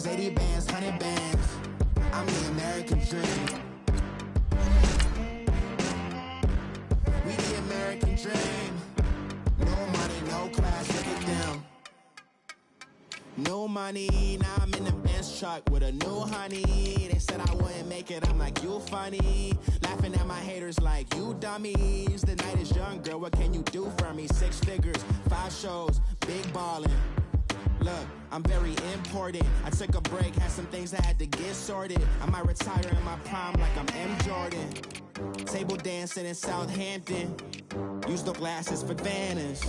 bands, 80 bands, 100 bands. I'm the American dream. We the American dream. No money, no class, look at them. No money, now I'm in the Benz truck with a new honey. They said I wouldn't make it, I'm like, you funny. Laughing at my haters like, you dummies. The night is young, girl, what can you do for me? 6 figures, 5 shows, big ballin'. Look, I'm very important. I took a break, had some things I had to get sorted. I might retire in my prime like I'm M. Jordan. Table dancing in Southampton. Use the glasses for Vanish.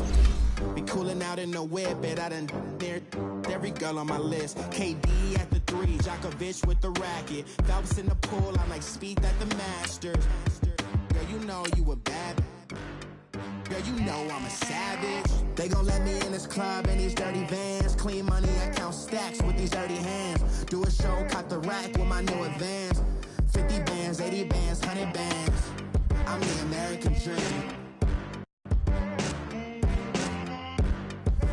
Be cooling out in the whip, but I done near every girl on my list. KD at the 3, Djokovic with the racket. Phelps in the pool, I'm like Speed at the Masters. Girl, you know you a bad. Girl, you know I'm a savage. They gon' let me in this club in these dirty vans. Clean money, I count stacks with these dirty hands. Do a show, caught the rack with my new advance. 50 bands, 80 bands, 100 bands. I'm the American dream.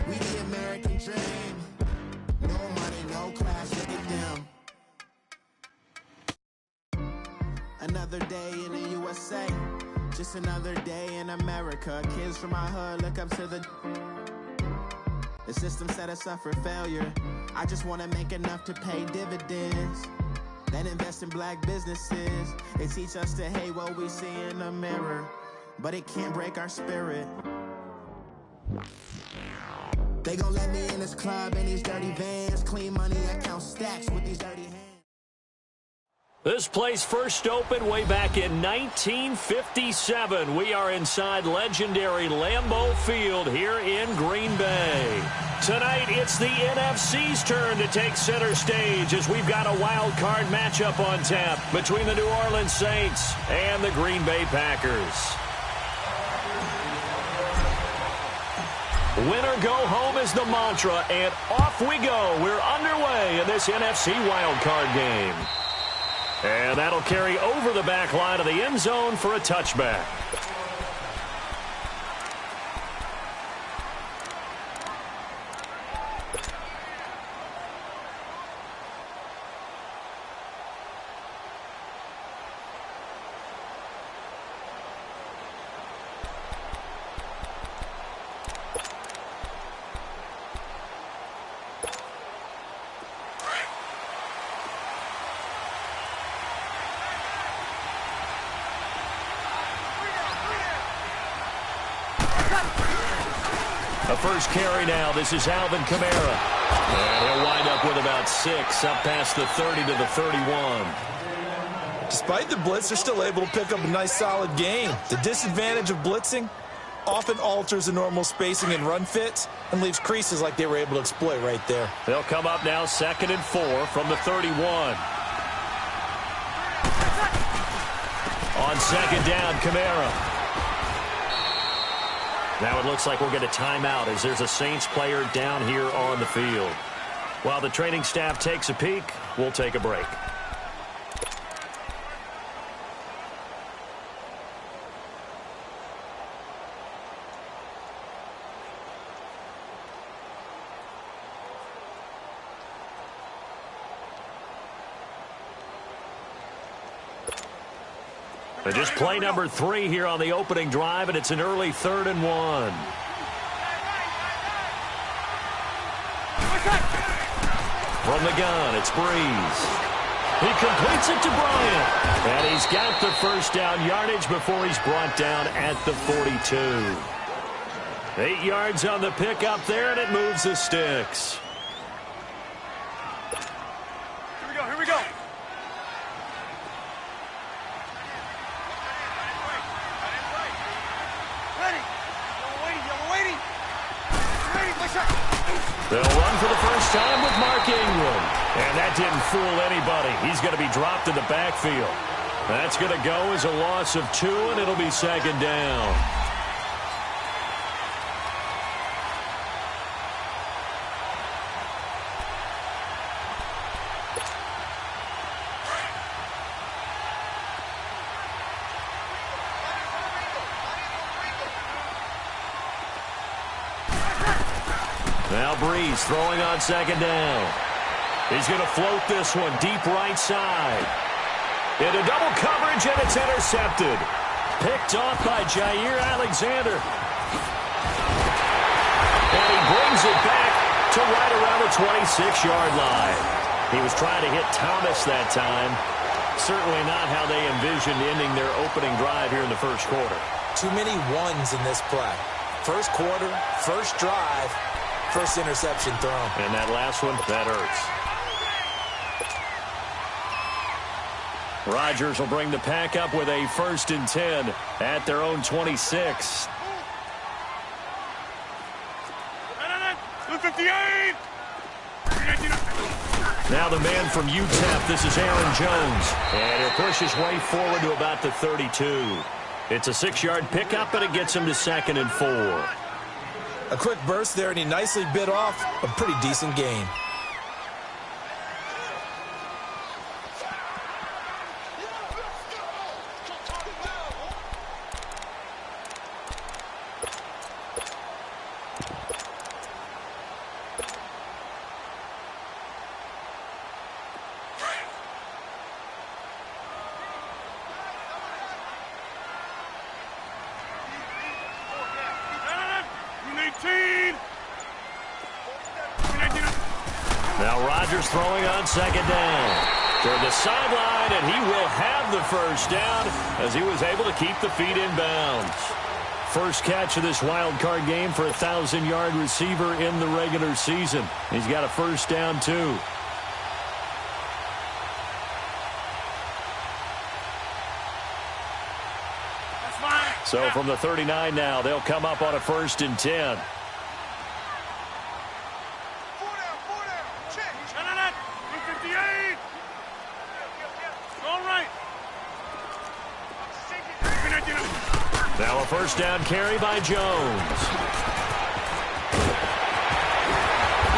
We the American dream. No money, no class, look at them. Another day in the USA. Just another day in America. Kids from my hood look up to the system set us up for failure. I just want to make enough to pay dividends. Then invest in black businesses. They teach us to hate what we see in the mirror, but it can't break our spirit. They gon' let me in this club in these dirty vans. Clean money, I count stacks with these dirty hands. This place first opened way back in 1957. We are inside legendary Lambeau Field here in Green Bay. Tonight, it's the NFC's turn to take center stage as we've got a wild card matchup on tap between the New Orleans Saints and the Green Bay Packers. Winner go home is the mantra, and off we go. We're underway in this NFC wild card game. And that'll carry over the back line of the end zone for a touchback. The first carry now. This is Alvin Kamara. And he'll wind up with about 6 up past the 30 to the 31. Despite the blitz, they're still able to pick up a nice solid gain. The disadvantage of blitzing often alters the normal spacing and run fits and leaves creases like they were able to exploit right there. They'll come up now 2nd and 4 from the 31. On 2nd down, Kamara. Now it looks like we'll get a timeout as there's a Saints player down here on the field. While the training staff takes a peek, we'll take a break. But just play number 3 here on the opening drive, and it's an early 3rd and 1. From the gun, it's Breeze. He completes it to Bryant. And he's got the first down yardage before he's brought down at the 42. 8 yards on the pickup there, and it moves the sticks. Here we go. They'll run for the first time with Mark Ingram. And that didn't fool anybody. He's going to be dropped in the backfield. That's going to go as a loss of 2, and it'll be 2nd down. Now Breeze throwing on 2nd down. He's going to float this one deep right side. Into double coverage, and it's intercepted. Picked off by Jair Alexander. And he brings it back to right around the 26-yard line. He was trying to hit Thomas that time. Certainly not how they envisioned ending their opening drive here in the first quarter. Too many ones in this play. First quarter, first drive, first interception thrown. And that last one, that hurts. Rodgers will bring the pack up with a 1st and 10 at their own 26. 58. Now the man from UTEP, this is Aaron Jones. And he'll push his way forward to about the 32. It's a 6-yard pickup, but it gets him to 2nd and 4. A quick burst there, and he nicely bit off a pretty decent gain. Now Rodgers throwing on 2nd down. Toward the sideline, and he will have the 1st down as he was able to keep the feet in bounds. First catch of this wild card game for a 1,000-yard receiver in the regular season. He's got a 1st down, too. So from the 39 now, they'll come up on a 1st and 10. Now a 1st down carry by Jones.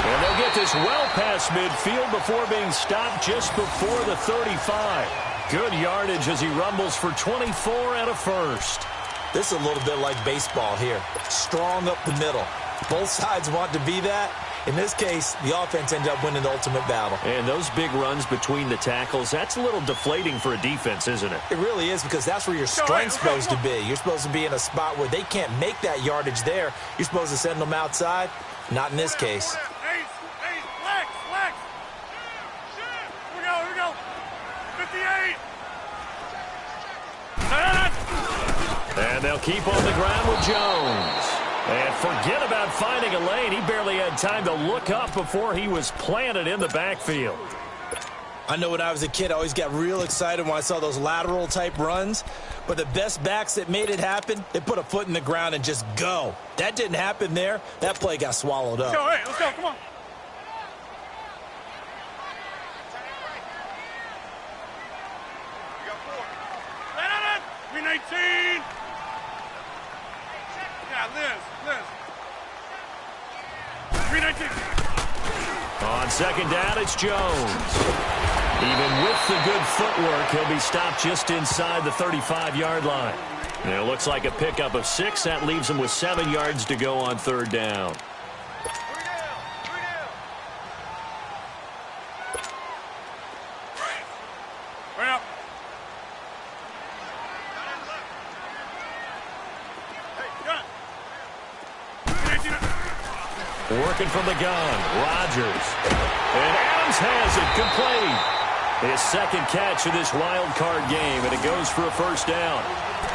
And they'll get this well past midfield before being stopped just before the 35. Good yardage as he rumbles for 24 and a 1st. This is a little bit like baseball here. Strong up the middle. Both sides want to be that. In this case, the offense ended up winning the ultimate battle. And those big runs between the tackles, that's a little deflating for a defense, isn't it? It really is, because that's where your strength's supposed to be. You're supposed to be in a spot where they can't make that yardage there. You're supposed to send them outside. Not in this case. Flex. Here we go. 58. And they'll keep on the ground with Jones. And forget about finding a lane. He barely had time to look up before he was planted in the backfield. I know when I was a kid, I always got real excited when I saw those lateral-type runs. But the best backs that made it happen, they put a foot in the ground and just go. That didn't happen there. That play got swallowed up. Let's go. Come on. We 19. Yeah, Liz. 319. On 2nd down, it's Jones. Even with the good footwork, he'll be stopped just inside the 35-yard line. And it looks like a pickup of 6. That leaves him with 7 yards to go on 3rd down. Working from the gun, Rodgers. And Adams has it, complete. His 2nd catch of this wild card game, and it goes for a 1st down.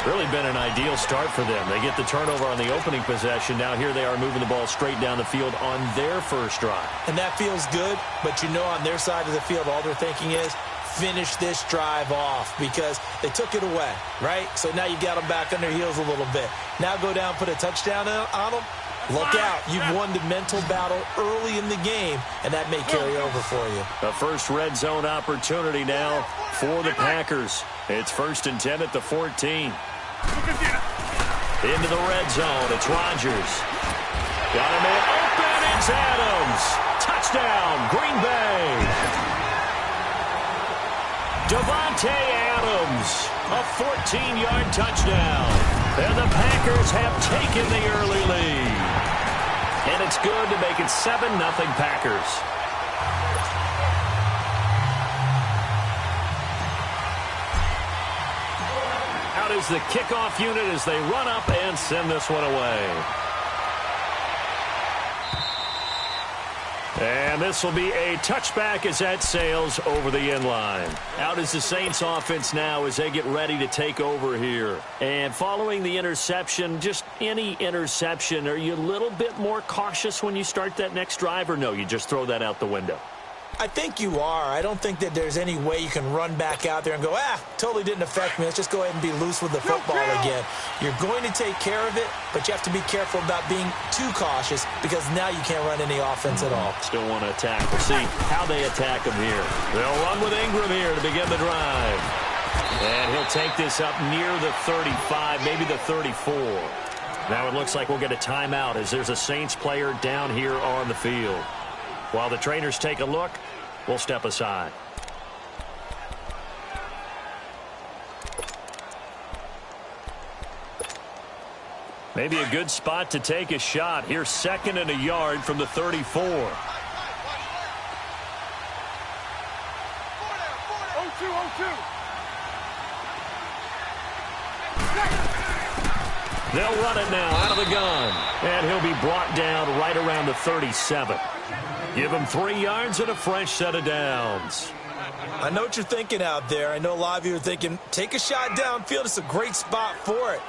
Really been an ideal start for them. They get the turnover on the opening possession. Now here they are moving the ball straight down the field on their 1st drive. And that feels good, but you know on their side of the field, all they're thinking is, finish this drive off, because they took it away, right? So now you got them back on their heels a little bit. Now go down, put a touchdown on them. Look out. You've won the mental battle early in the game, and that may carry over for you. A first red zone opportunity now for the Packers. It's 1st and 10 at the 14. Into the red zone. It's Rodgers. Got him in open. It's Adams. Touchdown, Green Bay. Davante Adams. A 14-yard touchdown. And the Packers have taken the early lead. And it's good to make it 7-0 Packers. is the kickoff unit as they run up and send this one away. And this will be a touchback as that sails over the end line. Out is the Saints offense now as they get ready to take over here. And following the interception, just any interception, are you a little bit more cautious when you start that next drive, or no, you just throw that out the window? I think you are. I don't think that there's any way you can run back out there and go, totally didn't affect me. Let's just go ahead and be loose with the football again. You're going to take care of it, but you have to be careful about being too cautious because now you can't run any offense at all. Still want to attack. We'll see how they attack him here. They'll run with Ingram here to begin the drive. And he'll take this up near the 35, maybe the 34. Now it looks like we'll get a timeout as there's a Saints player down here on the field. While the trainers take a look, we'll step aside. Maybe a good spot to take a shot. Here's 2nd and a yard from the 34. 0-2, 0-2. They'll run it now out of the gun. And he'll be brought down right around the 37. Give him 3 yards and a fresh set of downs. I know what you're thinking out there. I know a lot of you are thinking, take a shot downfield. It's a great spot for it.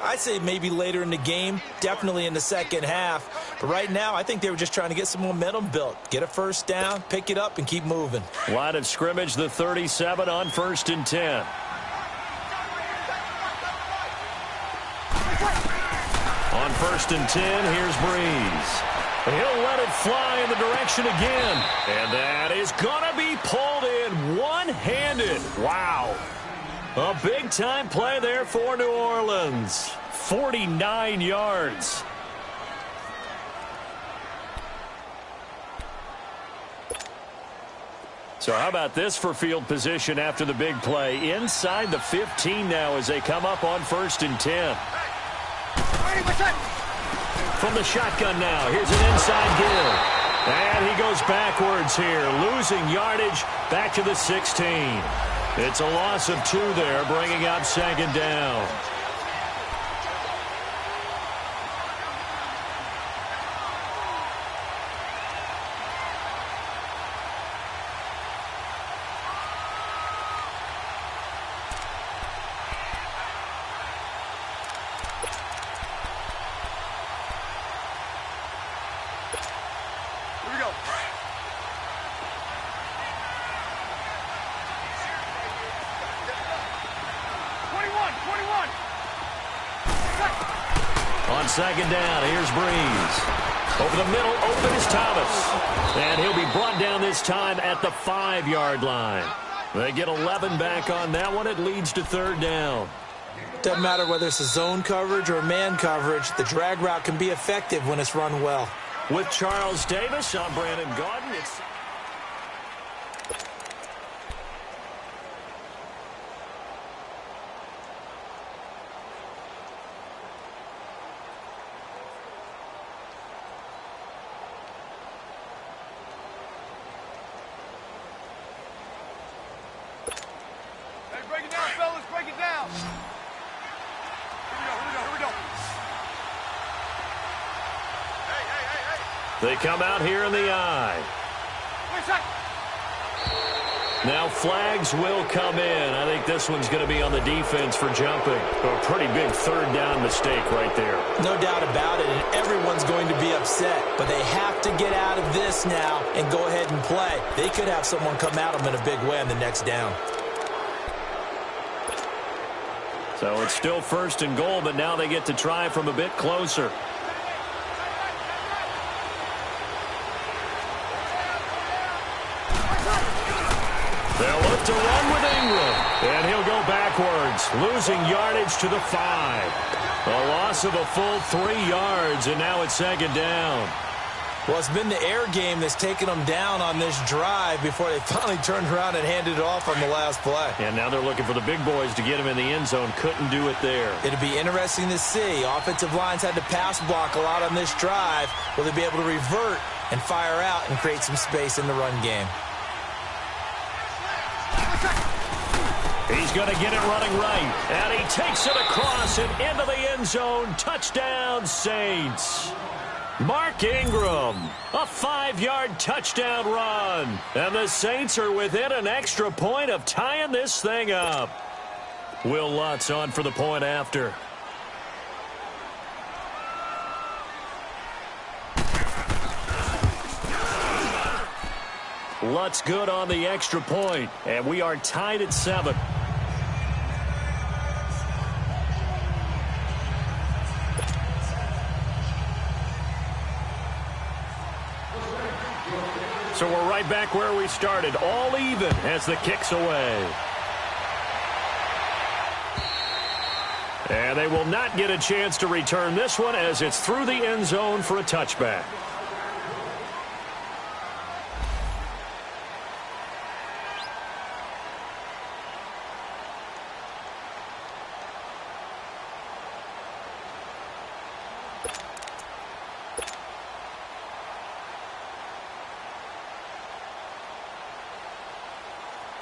I'd say maybe later in the game, definitely in the second half. But right now, I think they were just trying to get some momentum built. Get a first down, pick it up, and keep moving. Line of scrimmage, the 37 on 1st and 10. On 1st and 10, here's Breeze. He'll let it fly in the direction again. And that is going to be pulled in one-handed. Wow. A big-time play there for New Orleans. 49 yards. So how about this for field position after the big play? Inside the 15 now as they come up on 1st and 10. From the shotgun now, here's an inside give. And he goes backwards here, losing yardage back to the 16. It's a loss of 2 there, bringing up 2nd down. On 2nd down, here's Breeze. Over the middle, open is Thomas. And he'll be brought down this time at the 5-yard line. They get 11 back on that one. It leads to 3rd down. Doesn't matter whether it's a zone coverage or man coverage. The drag route can be effective when it's run well. With Charles Davis, I'm Brandon Gaudin. Break it down, fellas. Break it down. Here we go. They come out here in the eye. Now flags will come in. I think this one's going to be on the defense for jumping. A pretty big 3rd down mistake right there. No doubt about it, and everyone's going to be upset. But they have to get out of this now and go ahead and play. They could have someone come at them in a big way on the next down. So it's still 1st and goal, but now they get to try from a bit closer. They'll look to run with Ingram. And he'll go backwards, losing yardage to the 5. A loss of a full 3 yards, and now it's 2nd down. Well, it's been the air game that's taken them down on this drive before they finally turned around and handed it off on the last play. And now they're looking for the big boys to get him in the end zone. Couldn't do it there. It'll be interesting to see. Offensive lines had to pass block a lot on this drive. Will they be able to revert and fire out and create some space in the run game? He's going to get it running right. And he takes it across and into the end zone. Touchdown, Saints. Mark Ingram, a 5-yard touchdown run. And the Saints are within an extra point of tying this thing up. Will Lutz on for the point after. Lutz good on the extra point, and we are tied at 7. So we're right back where we started, all even as the kick's away. And they will not get a chance to return this one as it's through the end zone for a touchback.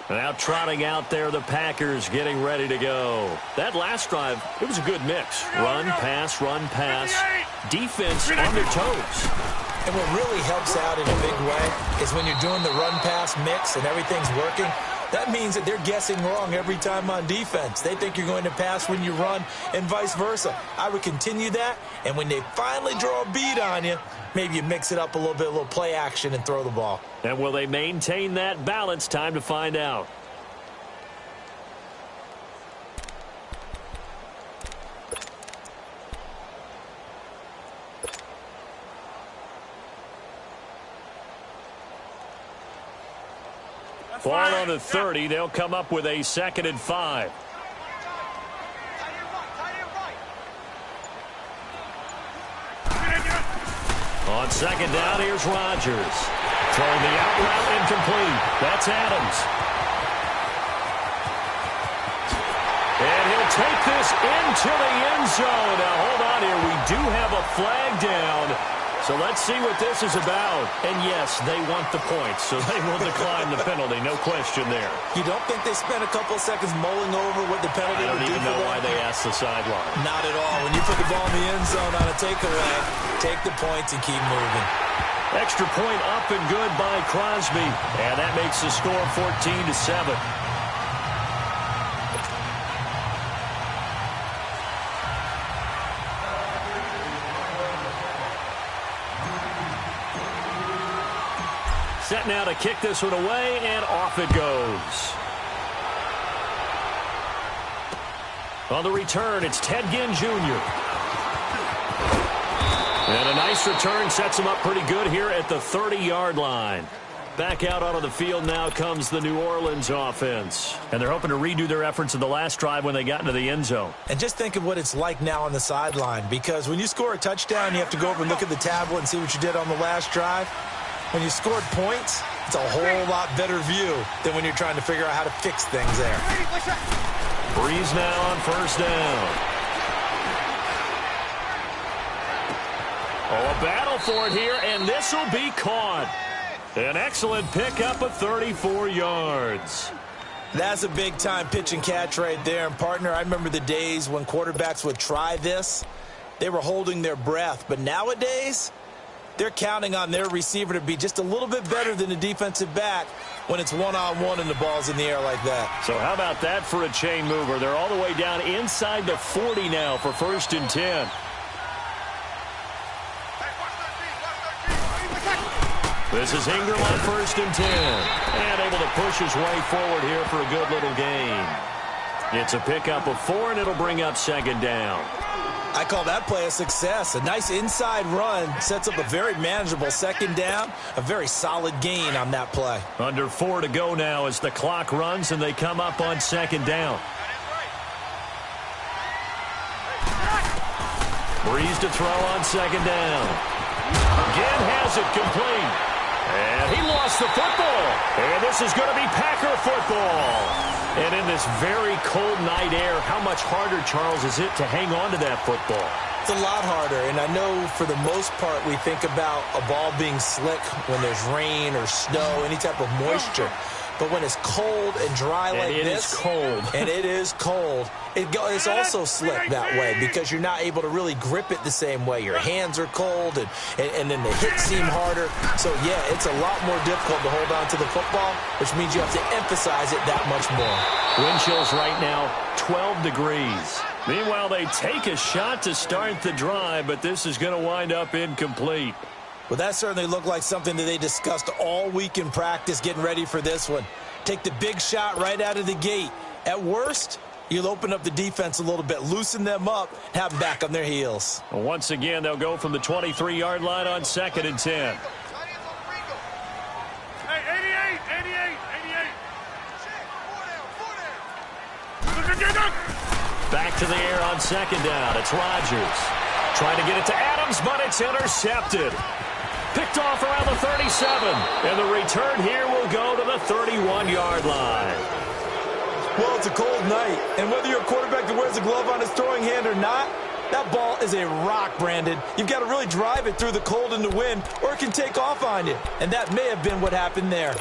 Now trotting out there, the Packers getting ready to go. That last drive, it was a good mix. Run, pass, defense on their toes. And what really helps out in a big way is when you're doing the run-pass mix and everything's working, that means that they're guessing wrong every time on defense. They think you're going to pass when you run and vice versa. I would continue that, and when they finally draw a beat on you, maybe you mix it up a little bit, a little play action, and throw the ball. And will they maintain that balance? Time to find out. Ball on the 30. They'll come up with a 2nd and 5. On 2nd down, here's Rodgers. Throwing the out route incomplete. That's Adams. And he'll take this into the end zone. Now, hold on here. We do have a flag down. So let's see what this is about. And, yes, they want the points, so they will decline the penalty. No question there. You don't think they spent a couple of seconds mulling over what the penalty would do for them? I don't even know why they asked the sideline. Not at all. When you put the ball in the end zone on a takeaway, take the points and keep moving. Extra point up and good by Crosby. And that makes the score 14-7. Set now to kick this one away, and off it goes. On the return, it's Ted Ginn Jr. And a nice return sets him up pretty good here at the 30-yard line. Back out onto the field now comes the New Orleans offense. And they're hoping to redo their efforts in the last drive when they got into the end zone. And just think of what it's like now on the sideline, because when you score a touchdown, you have to go over and look at the tablet and see what you did on the last drive. When you scored points, it's a whole lot better view than when you're trying to figure out how to fix things there. Breeze now on 1st down. Oh, a battle for it here, and this will be caught. An excellent pickup of 34 yards. That's a big-time pitch and catch right there. And, partner, I remember the days when quarterbacks would try this. They were holding their breath. But nowadays, they're counting on their receiver to be just a little bit better than the defensive back when it's one-on-one and the ball's in the air like that. So how about that for a chain mover? They're all the way down inside the 40 now for 1st and 10. This is Ingram on 1st and 10. And able to push his way forward here for a good little gain. It's a pickup of 4, and it'll bring up 2nd down. I call that play a success. A nice inside run sets up a very manageable 2nd down. A very solid gain on that play. Under 4 to go now as the clock runs and they come up on 2nd down. Breeze to throw on 2nd down. Again has it complete. And he lost the football. And this is going to be Packer football. And in this very cold night air, how much harder, Charles, is it to hang on to that football? It's a lot harder, and I know for the most part we think about a ball being slick when there's rain or snow, any type of moisture. But when it's cold and dry like this, is cold. and it is cold, it's also slick that way because you're not able to really grip it the same way. Your hands are cold, and then the hits seem harder. So, yeah, it's a lot more difficult to hold on to the football, which means you have to emphasize it that much more. Wind chills right now, 12 degrees. Meanwhile, they take a shot to start the drive, but this is going to wind up incomplete. Well, that certainly looked like something that they discussed all week in practice getting ready for this one. Take the big shot right out of the gate. At worst, you'll open up the defense a little bit, loosen them up, and have them back on their heels. Once again, they'll go from the 23-yard line on 2nd and 10. Hey, 88. Back to the air on 2nd down. It's Rodgers. Trying to get it to Adams, but it's intercepted. Picked off around the 37. And the return here will go to the 31-yard line. Well, it's a cold night, and whether you're a quarterback that wears a glove on his throwing hand or not, that ball is a rock, Brandon. You've got to really drive it through the cold and the wind, or it can take off on you. And that may have been what happened there.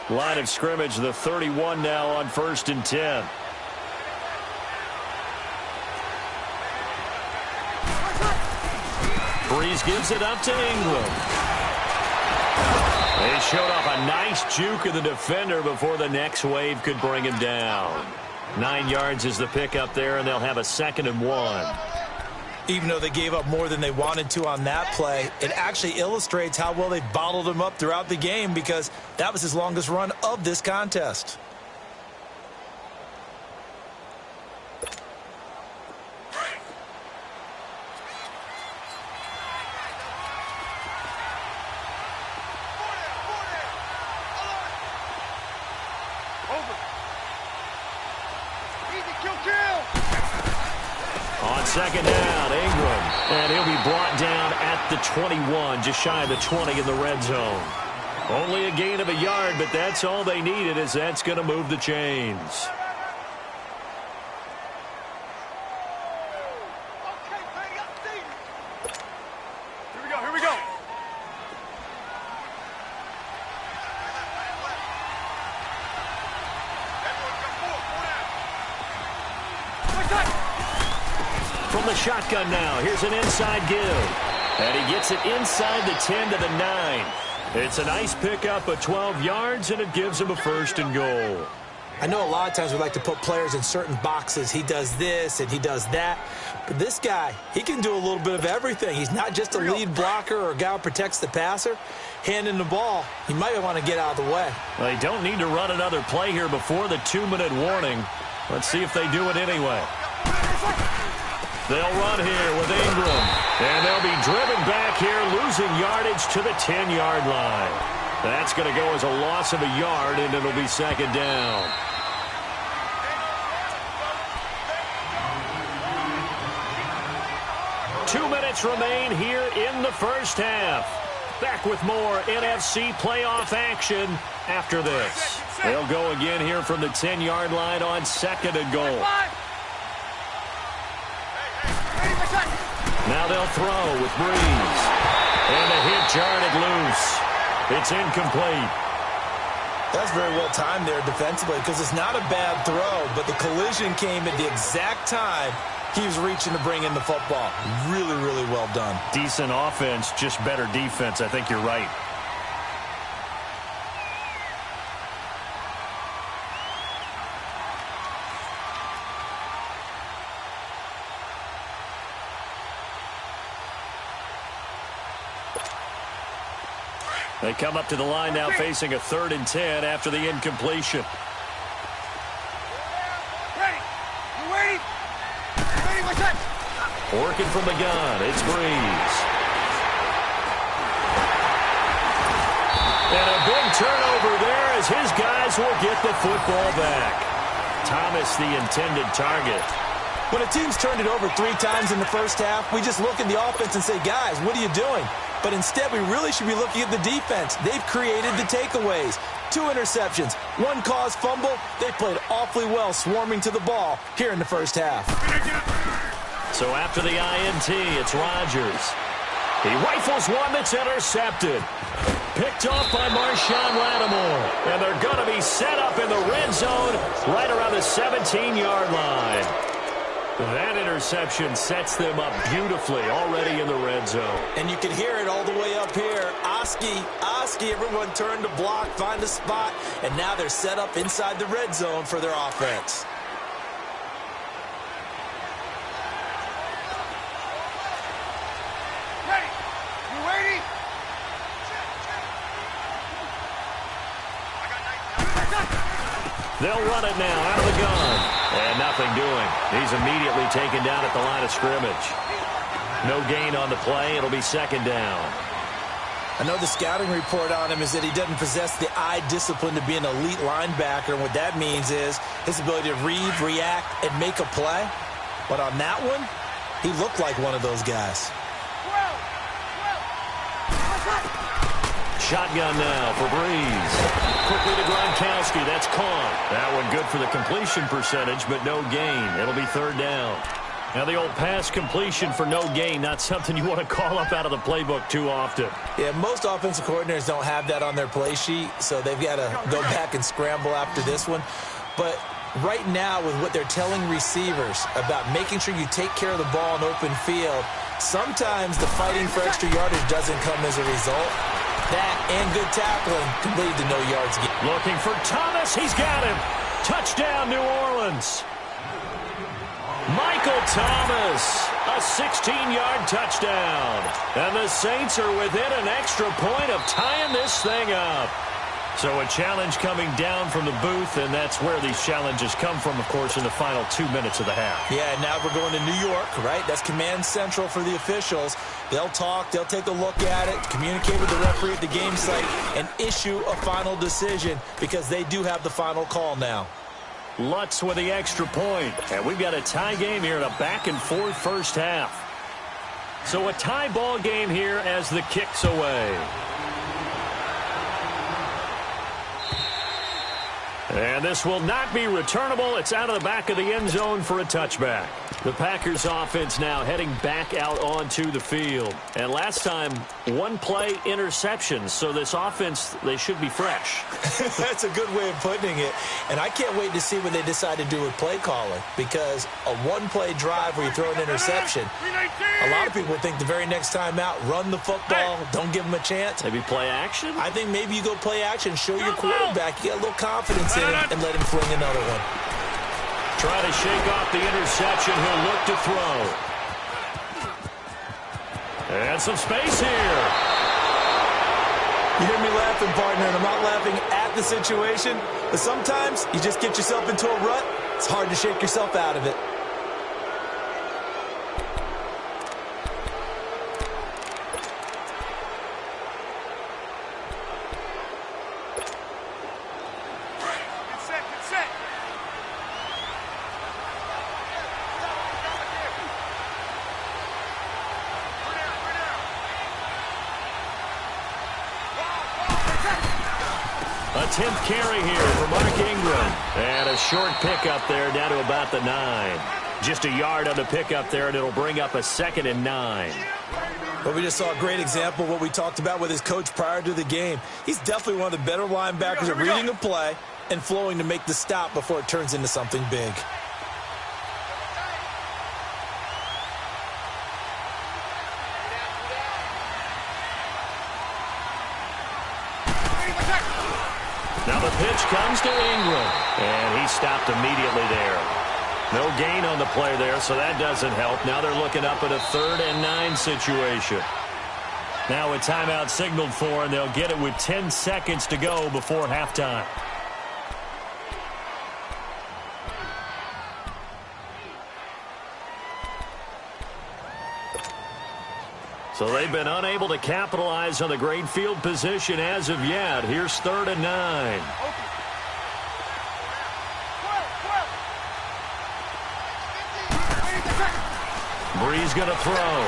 Line of scrimmage, the 31 now on 1st and 10. Breeze gives it up to Ingram. They showed off a nice juke of the defender before the next wave could bring him down. 9 yards is the pickup there, and they'll have a 2nd and 1. Even though they gave up more than they wanted to on that play, it actually illustrates how well they bottled him up throughout the game because that was his longest run of this contest. On 2nd down, Ingram. And he'll be brought down at the 21, just shy of the 20 in the red zone. Only a gain of a yard, but that's all they needed, as that's going to move the chains. Here we go. From the shotgun now, here's an inside give. And he gets it inside the 10 to the 9. It's a nice pickup of 12 yards, and it gives him a 1st and goal. I know a lot of times we like to put players in certain boxes. He does this and he does that. But this guy, he can do a little bit of everything. He's not just a lead blocker or a guy who protects the passer. Handing the ball, he might want to get out of the way. They don't need to run another play here before the 2-minute warning. Let's see if they do it anyway. They'll run here with Ingram. And they'll be driven back here, losing yardage to the 10-yard line. That's going to go as a loss of a yard, and it'll be 2nd down. Two minutes remain here in the first half. Back with more NFC playoff action after this. They'll go again here from the 10-yard line on 2nd and goal. Now they'll throw with Breeze. And the hit jarred it loose. It's incomplete. That's very well timed there defensively because it's not a bad throw, but the collision came at the exact time he was reaching to bring in the football. Really, really well done. Decent offense, just better defense. I think you're right. They come up to the line now facing a 3rd and 10 after the incompletion. Working from the gun, it's Breeze. And a big turnover there as his guys will get the football back. Thomas, the intended target. When a team's turned it over 3 times in the first half, we just look at the offense and say, guys, what are you doing? But instead, we really should be looking at the defense. They've created the takeaways. 2 interceptions, 1 caused fumble. They played awfully well swarming to the ball here in the first half. So after the INT, it's Rodgers. He rifles one that's intercepted. picked off by Marshawn Lattimore. And they're going to be set up in the red zone right around the 17-yard line. That interception sets them up beautifully already in the red zone. And you can hear it all the way up here. Oski, everyone turned to block, find a spot, and now they're set up inside the red zone for their offense. Ready? You ready? They'll run it now out of the gun. And nothing doing. He's immediately taken down at the line of scrimmage. No gain on the play. It'll be second down. I know the scouting report on him is that he doesn't possess the eye discipline to be an elite linebacker. And what that means is his ability to read, react, and make a play. But on that one, he looked like one of those guys. Shotgun now for Breeze. Quickly to Gronkowski. That's caught. That one good for the completion percentage, but no gain. It'll be third down. Now the old pass completion for no gain, not something you want to call up out of the playbook too often. Yeah, most offensive coordinators don't have that on their play sheet, so they've got to go back and scramble after this one. But right now, with what they're telling receivers about making sure you take care of the ball in open field, sometimes the fighting for extra yardage doesn't come as a result. That and good tackling can lead to no yards. Looking for Thomas. He's got him. Touchdown, New Orleans. Michael Thomas, a 16-yard touchdown. And the Saints are within an extra point of tying this thing up. So a challenge coming down from the booth, and that's where these challenges come from, of course, in the final 2 minutes of the half. Yeah, now we're going to New York, right? That's command central for the officials. They'll talk, they'll take a look at it, communicate with the referee at the game site, and issue a final decision because they do have the final call now. Lutz with the extra point. And we've got a tie game here in a back-and-forth first half. So a tie ball game here as the kick's away. And this will not be returnable. It's out of the back of the end zone for a touchback. The Packers offense now heading back out onto the field. And last time, one play interceptions. So this offense, they should be fresh. That's a good way of putting it. And I can't wait to see what they decide to do with play calling. Because a one-play drive where you throw an interception, a lot of people think the very next time out, run the football, don't give them a chance. Maybe play action? I think maybe you go play action, show your quarterback, you get a little confidence in him, and let him fling another one. Try to shake off the interception. He'll look to throw. And some space here. You hear me laughing, partner, and I'm not laughing at the situation, but sometimes you just get yourself into a rut. It's hard to shake yourself out of it. A 10th carry here for Mark Ingram. And a short pickup there down to about the 9. Just a yard on the pickup there, and it'll bring up a 2nd and 9. Well, we just saw a great example of what we talked about with his coach prior to the game. He's definitely one of the better linebackers at reading a play and flowing to make the stop before it turns into something big. Now the pitch comes to Ingram, and he stopped immediately there. No gain on the play there, so that doesn't help. Now they're looking up at a 3rd and 9 situation. Now a timeout signaled for, and they'll get it with 10 seconds to go before halftime. So they've been unable to capitalize on the great field position as of yet. Here's 3rd and 9. Breeze going to throw.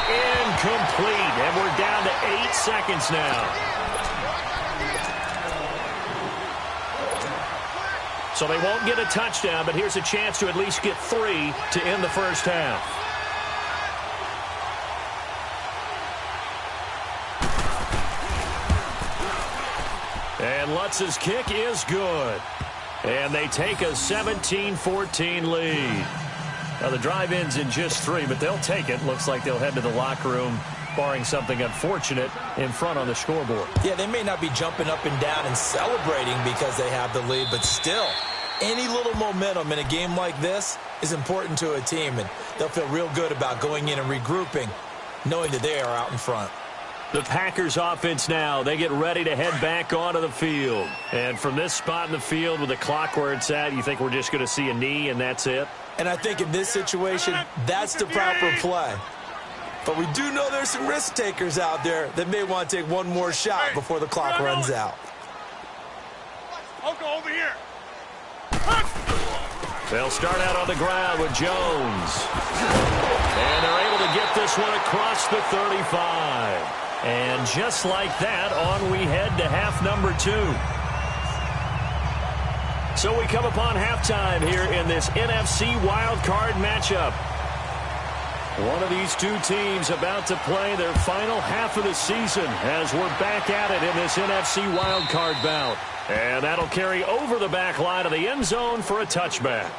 Incomplete. And we're down to 8 seconds now. So they won't get a touchdown, but here's a chance to at least get 3 to end the first half. And Lutz's kick is good. And they take a 17-14 lead. Now, the drive ends in just 3, but they'll take it. Looks like they'll head to the locker room, barring something unfortunate, in front on the scoreboard. Yeah, they may not be jumping up and down and celebrating because they have the lead, but still, any little momentum in a game like this is important to a team, and they'll feel real good about going in and regrouping, knowing that they are out in front. The Packers offense now, they get ready to head back onto the field. And from this spot in the field with the clock where it's at, you think we're just going to see a knee and that's it? And I think in this situation, that's the proper play. But we do know there's some risk takers out there that may want to take one more shot before the clock runs out. I'll go over here. They'll start out on the ground with Jones. And they're able to get this one across the 35. And just like that, on we head to half number 2. So we come upon halftime here in this NFC wildcard matchup. One of these two teams about to play their final half of the season as we're back at it in this NFC wildcard bout. And that'll carry over the back line of the end zone for a touchback.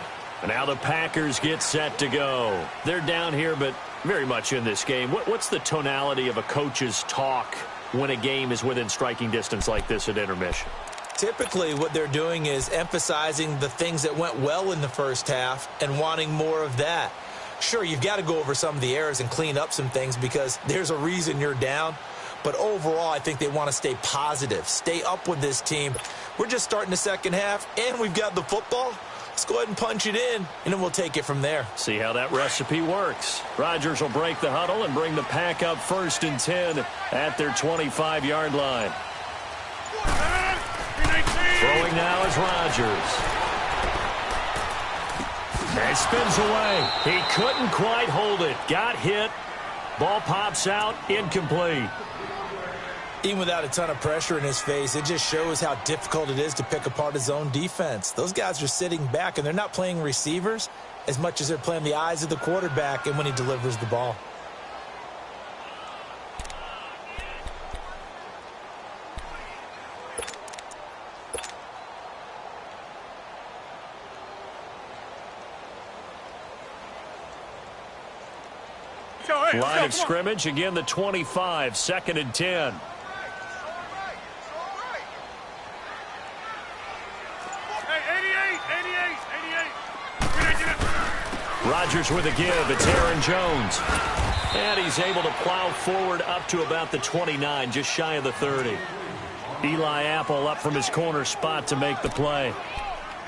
And now the Packers get set to go. They're down here, but very much in this game. What's the tonality of a coach's talk when a game is within striking distance like this at intermission? Typically, what they're doing is emphasizing the things that went well in the first half and wanting more of that. Sure, you've got to go over some of the errors and clean up some things because there's a reason you're down. But overall, I think they want to stay positive, stay up with this team. We're just starting the second half, and we've got the football. Let's go ahead and punch it in, and then we'll take it from there. See how that recipe works. Rodgers will break the huddle and bring the pack up 1st and 10 at their 25-yard line. Throwing now is Rodgers. And spins away. He couldn't quite hold it. Got hit. Ball pops out. Incomplete. Even without a ton of pressure in his face, it just shows how difficult it is to pick apart his own defense. Those guys are sitting back, and they're not playing receivers as much as they're playing the eyes of the quarterback and when he delivers the ball. Line of scrimmage, again the 25, 2nd and 10. Rodgers with a give. It's Aaron Jones. And he's able to plow forward up to about the 29, just shy of the 30. Eli Apple up from his corner spot to make the play.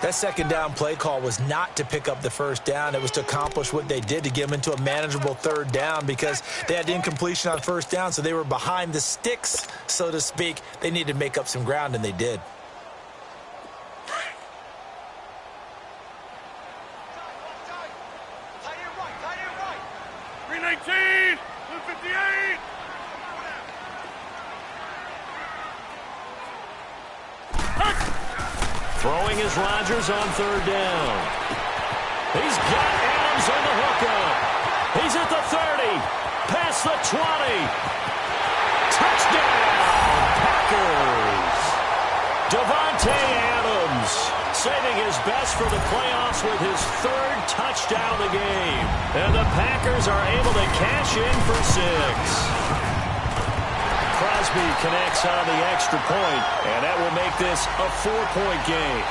That second down play call was not to pick up the first down. It was to accomplish what they did to get them into a manageable 3rd down because they had incompletion on 1st down, so they were behind the sticks, so to speak. They needed to make up some ground, and they did. Throwing is Rodgers on 3rd down. He's got Adams on the hookup. He's at the 30. Past the 20. Touchdown, Packers. Davante Adams saving his best for the playoffs with his 3rd touchdown of the game. And the Packers are able to cash in for 6. Crosby connects on the extra point, and that will make this a 4-point game.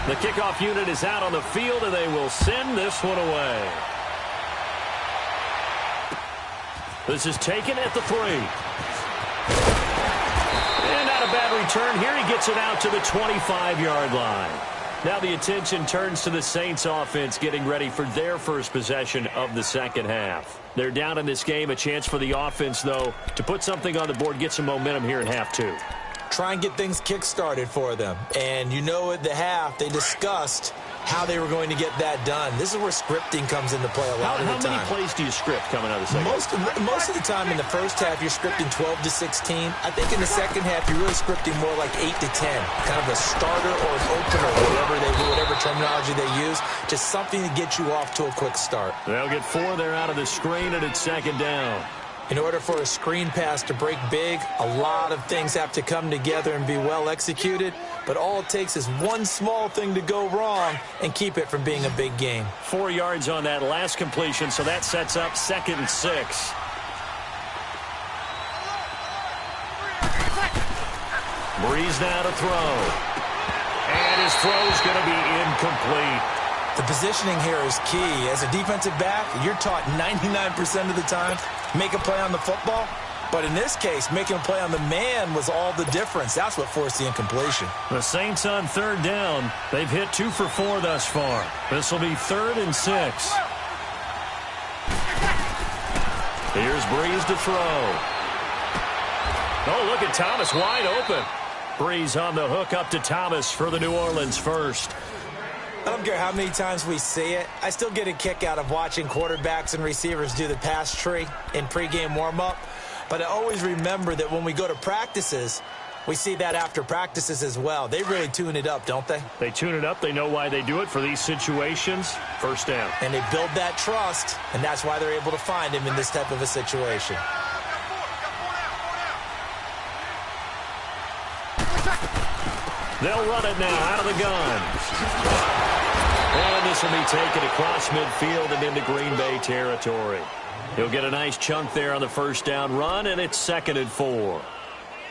The kickoff unit is out on the field, and they will send this one away. This is taken at the 3. And not a bad return here. He gets it out to the 25-yard line. Now the attention turns to the Saints offense getting ready for their first possession of the second half. They're down in this game. A chance for the offense, though, to put something on the board, get some momentum here in half 2. Try and get things kick-started for them. And you know at the half, they discussed how they were going to get that done. This is where scripting comes into play a lot of the time. How many plays do you script coming out of the second? Most of the time in the first half, you're scripting 12 to 16. I think in the second half, you're really scripting more like 8 to 10. Kind of a starter or an opener, whatever terminology they use. Just something to get you off to a quick start. They'll get 4 there out of the screen, and it's second down. In order for a screen pass to break big, a lot of things have to come together and be well executed. But all it takes is one small thing to go wrong and keep it from being a big game. 4 yards on that last completion, so that sets up 2nd and 6. Breeze now to throw. And his throw's going to be incomplete. The positioning here is key. As a defensive back, you're taught 99% of the time, make a play on the football. But in this case, making a play on the man was all the difference. That's what forced the incompletion. The Saints on 3rd down. They've hit 2 for 4 thus far. This will be 3rd and 6. Here's Breeze to throw. Oh, look at Thomas wide open. Breeze on the hook up to Thomas for the New Orleans first. I don't care how many times we see it. I still get a kick out of watching quarterbacks and receivers do the pass tree in pregame warm-up. But I always remember that when we go to practices, we see that after practices as well. They really tune it up, don't they? They tune it up. They know why they do it for these situations. First down. And they build that trust, and that's why they're able to find him in this type of a situation. They'll run it now out of the gun. And this will be taken across midfield and into Green Bay territory. He'll get a nice chunk there on the first down run, and it's 2nd and 4.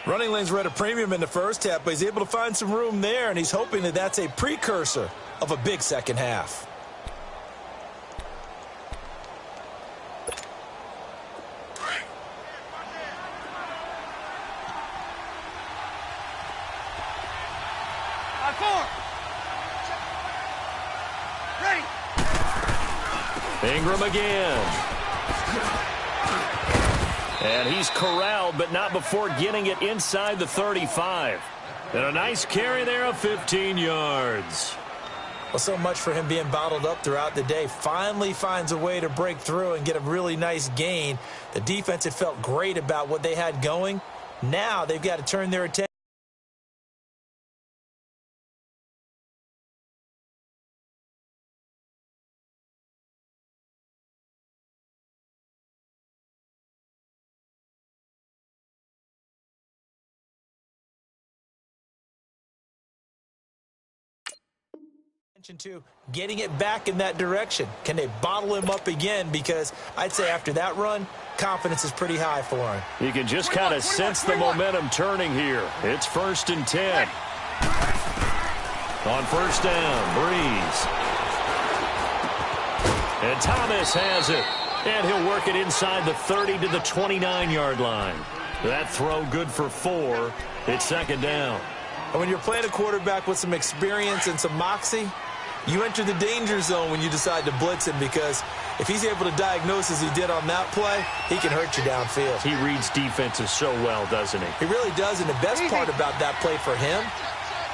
Running lanes were at a premium in the first half, but he's able to find some room there, and he's hoping that that's a precursor of a big second half. Ingram again. And he's corralled, but not before getting it inside the 35. And a nice carry there of 15 yards. Well, so much for him being bottled up throughout the day. Finally finds a way to break through and get a really nice gain. The defense had felt great about what they had going. Now they've got to turn their attention. To getting it back in that direction. Can they bottle him up again? Because I'd say after that run, confidence is pretty high for him. You can just kind of sense the momentum turning here. It's 1st and 10. On first down, Breeze. And Thomas has it. And he'll work it inside the 30 to the 29-yard line. That throw good for 4. It's 2nd down. And when you're playing a quarterback with some experience and some moxie, you enter the danger zone when you decide to blitz him, because if he's able to diagnose as he did on that play, he can hurt you downfield. He reads defenses so well, doesn't he? He really does, and the best part about that play for him,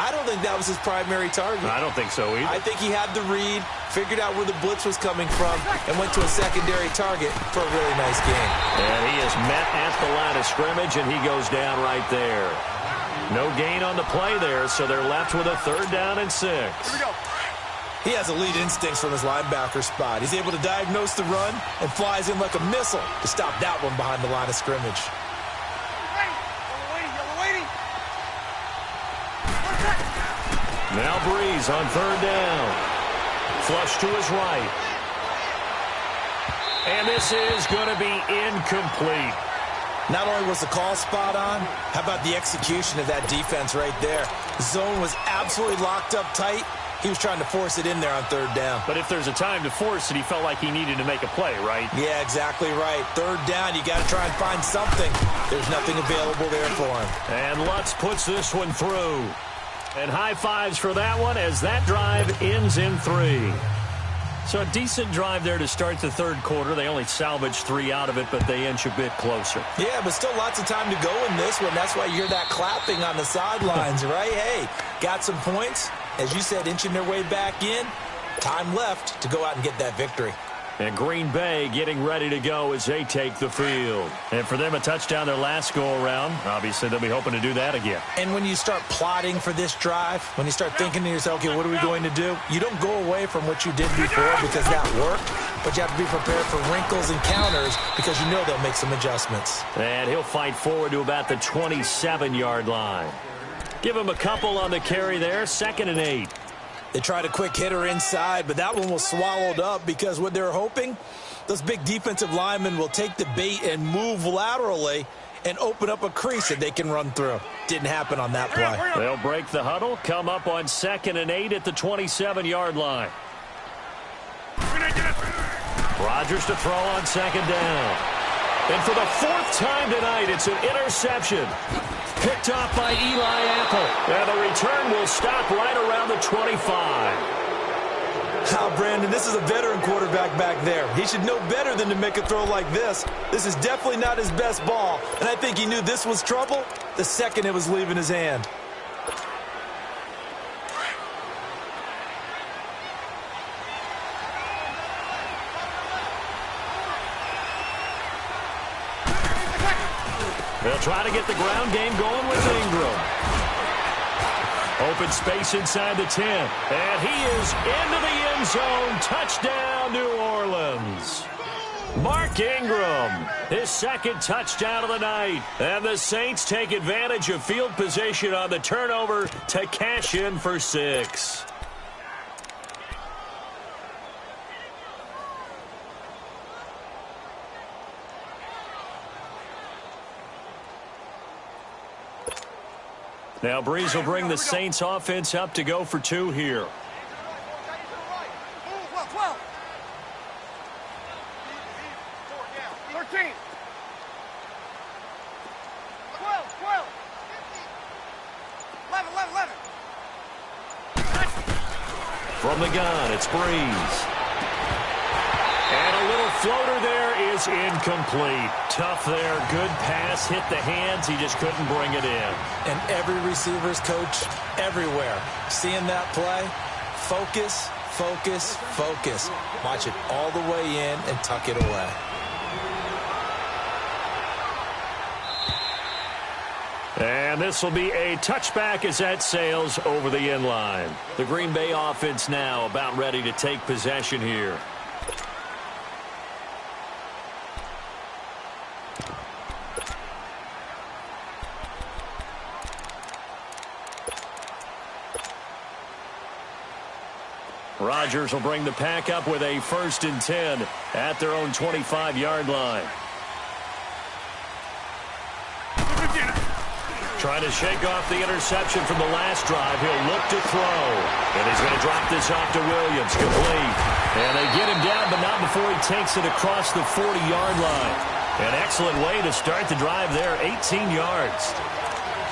I don't think that was his primary target. I don't think so either. I think he had the read, figured out where the blitz was coming from, and went to a secondary target for a really nice game. And he is met at the line of scrimmage, and he goes down right there. No gain on the play there, so they're left with a 3rd down and 6. Here we go. He has elite instincts from his linebacker spot. He's able to diagnose the run and flies in like a missile to stop that one behind the line of scrimmage. Now Breeze on 3rd down. Flush to his right. And this is going to be incomplete. Not only was the call spot on, how about the execution of that defense right there? The zone was absolutely locked up tight. He was trying to force it in there on 3rd down. But if there's a time to force it, he felt like he needed to make a play, right? Yeah, exactly right. 3rd down, you got to try and find something. There's nothing available there for him. And Lutz puts this one through. And high fives for that one as that drive ends in 3. So a decent drive there to start the 3rd quarter. They only salvaged 3 out of it, but they inch a bit closer. Yeah, but still lots of time to go in this one. That's why you hear that clapping on the sidelines, right? Hey, got some points. As you said, inching their way back in. Time left to go out and get that victory. And Green Bay getting ready to go as they take the field. And for them, a touchdown their last go-around. Obviously, they'll be hoping to do that again. And when you start plotting for this drive, when you start thinking to yourself, okay, what are we going to do? You don't go away from what you did before because that worked, but you have to be prepared for wrinkles and counters because you know they'll make some adjustments. And he'll fight forward to about the 27-yard line. Give him a couple on the carry there, 2nd and 8. They tried a quick hitter inside, but that one was swallowed up because what they're hoping, those big defensive linemen will take the bait and move laterally and open up a crease that they can run through. Didn't happen on that play. They'll break the huddle, come up on 2nd and 8 at the 27-yard line. Rodgers to throw on 2nd down. And for the 4th time tonight, it's an interception. Picked off by Eli Apple. And the return will stop right around the 25. Now, Brandon, this is a veteran quarterback back there. He should know better than to make a throw like this. This is definitely not his best ball. And I think he knew this was trouble the second it was leaving his hand. They'll try to get the ground game going with Ingram. Open space inside the 10. And he is into the end zone. Touchdown, New Orleans. Mark Ingram, his 2nd touchdown of the night. And the Saints take advantage of field position on the turnover to cash in for 6. Now Breeze will bring the Saints offense up to go for 2 here. 13. 12. 11. From the gun, it's Breeze. And a little floater there is incomplete. Tough there. Good pass. Hit the hands. He just couldn't bring it in. And every receiver's coach everywhere. Seeing that play, focus. Watch it all the way in and tuck it away. And this will be a touchback as that sails over the end line. The Green Bay offense now about ready to take possession here. Rodgers will bring the pack up with a 1st and 10 at their own 25-yard line. Trying to shake off the interception from the last drive. He'll look to throw. And he's going to drop this off to Williams. Complete. And they get him down, but not before he takes it across the 40-yard line. An excellent way to start the drive there, 18 yards.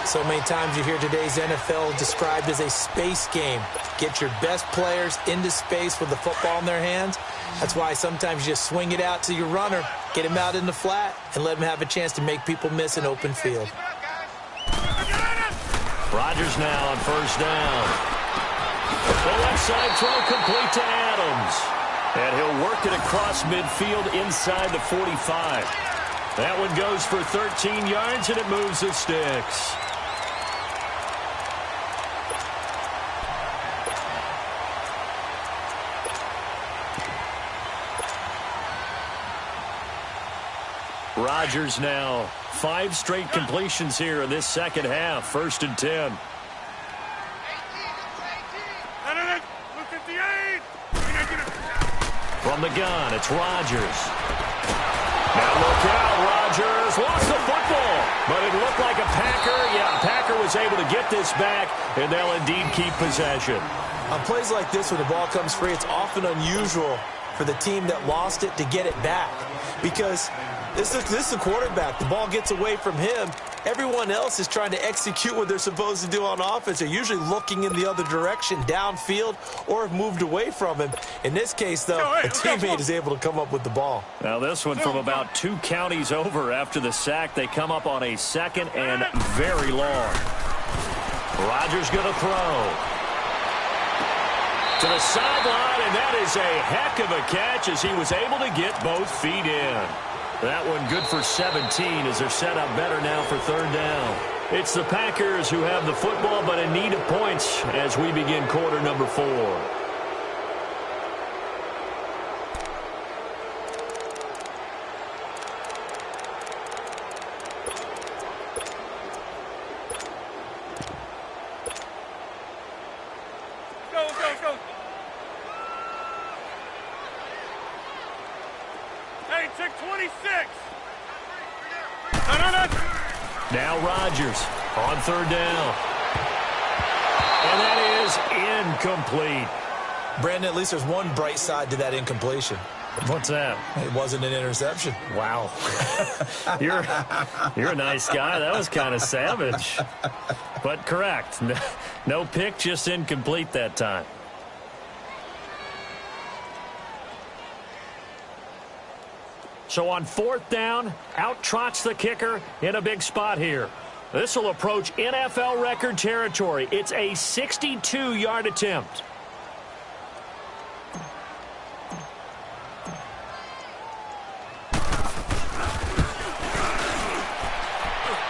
So many times you hear today's NFL described as a space game. Get your best players into space with the football in their hands. That's why sometimes you just swing it out to your runner, get him out in the flat, and let him have a chance to make people miss an open field. Rodgers now on 1st down. The left side throw complete to Adams. And he'll work it across midfield inside the 45. That one goes for 13 yards, and it moves the sticks. Rodgers now 5 straight completions here in this second half. 1st and 10. From the gun, it's Rodgers. Now look out, Rodgers lost the football, but it looked like a Packer. Yeah, Packer was able to get this back, and they'll indeed keep possession. On plays like this, when the ball comes free, it's often unusual for the team that lost it to get it back because this is the quarterback. The ball gets away from him. Everyone else is trying to execute what they're supposed to do on offense. They're usually looking in the other direction, downfield, or have moved away from him. In this case, though, a teammate is able to come up with the ball. Now this one from about 2 counties over after the sack. They come up on a 2nd and very long. Rodgers going to throw. To the sideline, and that is a heck of a catch as he was able to get both feet in. That one good for 17 as they're set up better now for third down. It's the Packers who have the football but in need of points as we begin quarter number 4. Go. Hey, check 26. No. Now Rodgers on third down. And that is incomplete. Brandon, at least there's one bright side to that incompletion. What's that? It wasn't an interception. Wow. You're a nice guy. That was kind of savage. But correct. No pick, just incomplete that time. So on fourth down, out trots the kicker in a big spot here. This will approach NFL record territory. It's a 62-yard attempt.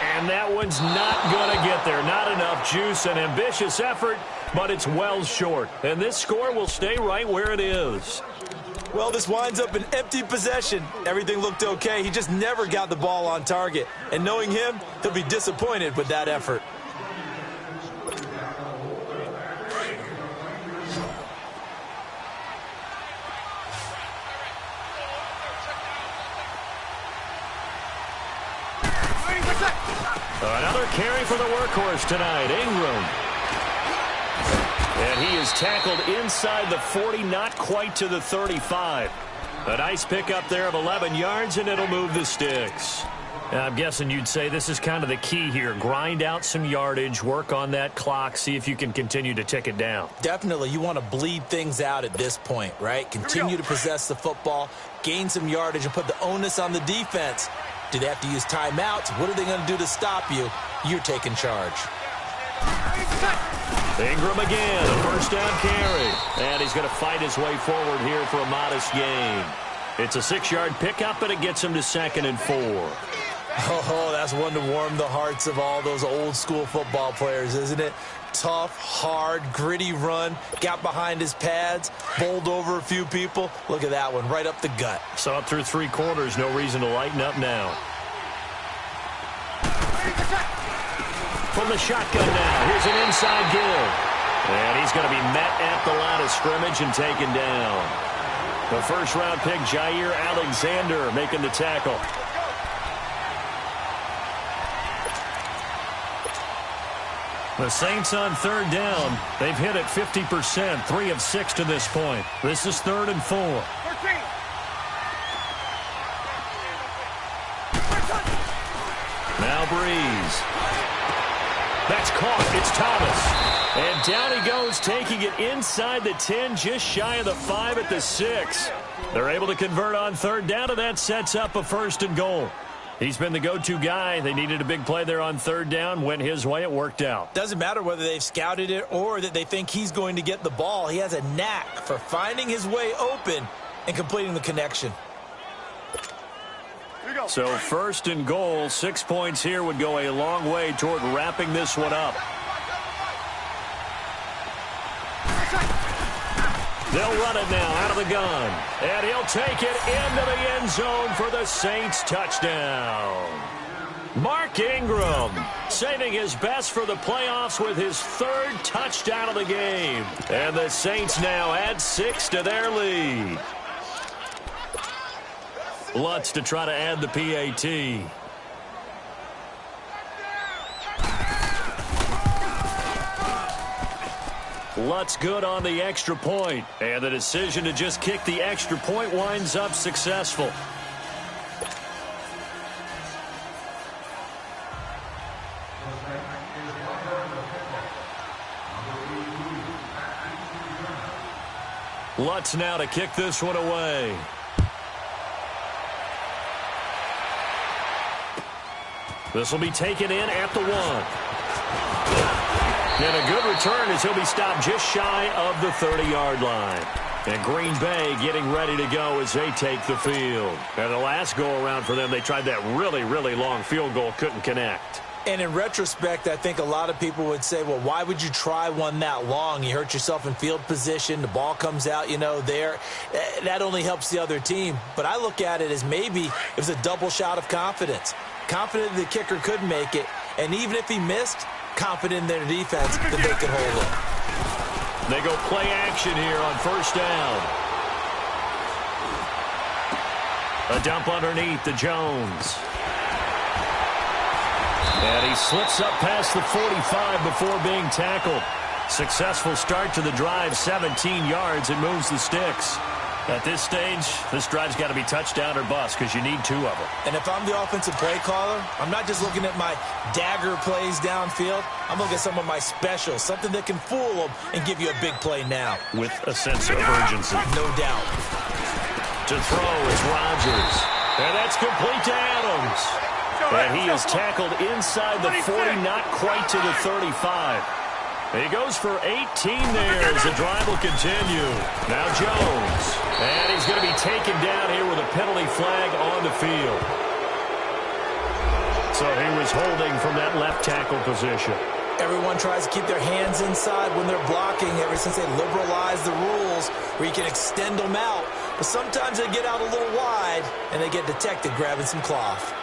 And that one's not going to get there. Not enough juice. An ambitious effort, but it's well short. And this score will stay right where it is. Well, this winds up an empty possession. Everything looked okay. He just never got the ball on target. And knowing him, he'll be disappointed with that effort. Another carry for the workhorse tonight, Ingram. And he is tackled inside the 40, not quite to the 35. A nice pickup there of 11 yards, and it'll move the sticks. I'm guessing you'd say this is kind of the key here. Grind out some yardage, work on that clock, see if you can continue to tick it down. Definitely. You want to bleed things out at this point, right? Continue to possess the football, gain some yardage, and put the onus on the defense. Do they have to use timeouts? What are they going to do to stop you? You're taking charge. Ingram again, a first down carry. And he's going to fight his way forward here for a modest gain. It's a 6-yard pickup, and it gets him to 2nd and 4. Oh, that's one to warm the hearts of all those old-school football players, isn't it? Tough, hard, gritty run, got behind his pads, bowled over a few people. Look at that one, right up the gut. So up through 3 quarters, no reason to lighten up now. From the shotgun now, here's an inside give. And he's going to be met at the line of scrimmage and taken down. The first-round pick, Jair Alexander, making the tackle. The Saints on third down. They've hit it 50%, 3 of 6 to this point. This is 3rd and 4. 13. Now Breeze. That's caught. It's Thomas. And down he goes, taking it inside the 10, just shy of the 5 at the 6. They're able to convert on third down, and that sets up a 1st and goal. He's been the go-to guy. They needed a big play there on third down. Went his way. It worked out. Doesn't matter whether they've scouted it or that they think he's going to get the ball. He has a knack for finding his way open and completing the connection. So 1st and goal, 6 points here would go a long way toward wrapping this one up. They'll run it now out of the gun. And he'll take it into the end zone for the Saints touchdown. Mark Ingram saving his best for the playoffs with his 3rd touchdown of the game. And the Saints now add 6 to their lead. Lutz to try to add the PAT. Lutz good on the extra point. And the decision to just kick the extra point winds up successful. Lutz now to kick this one away. This will be taken in at the 1. And a good return as he'll be stopped just shy of the 30-yard line. And Green Bay getting ready to go as they take the field. And the last go-around for them, they tried that really, really long field goal, couldn't connect. And in retrospect, I think a lot of people would say, well, why would you try one that long? You hurt yourself in field position. The ball comes out, there. That only helps the other team. But I look at it as maybe it was a double shot of confidence. Confident the kicker could make it. And even if he missed, confident in their defense that they could hold it. They go play action here on first down. A dump underneath to Jones. And he slips up past the 45 before being tackled. Successful start to the drive, 17 yards, and moves the sticks. At this stage, this drive's got to be touchdown or bust because you need 2 of them. And if I'm the offensive play caller, I'm not just looking at my dagger plays downfield. I'm looking at some of my specials, something that can fool them and give you a big play now. With a sense of urgency. No doubt. To throw is Rodgers. And that's complete to Adams. And he is tackled inside the 40, not quite to the 35. He goes for 18 there as the drive will continue. Now Jones. And he's going to be taken down here with a penalty flag on the field. So he was holding from that left tackle position. Everyone tries to keep their hands inside when they're blocking ever since they liberalized the rules where you can extend them out. But sometimes they get out a little wide and they get detected grabbing some cloth.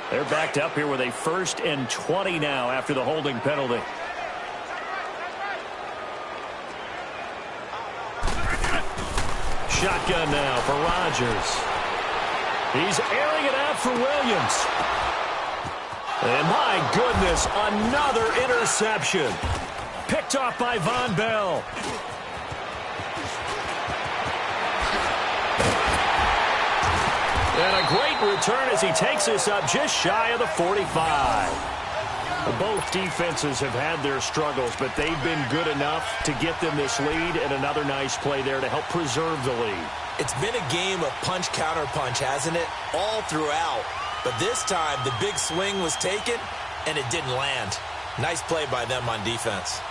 They're backed up here with a 1st and 20 now after the holding penalty. Shotgun now for Rodgers. He's airing it out for Williams. And my goodness, another interception. Picked off by Von Bell. And a great return as he takes us up just shy of the 45. Both defenses have had their struggles, but they've been good enough to get them this lead, and another nice play there to help preserve the lead. It's been a game of punch-counter-punch, hasn't it? All throughout. But this time, the big swing was taken, and it didn't land. Nice play by them on defense.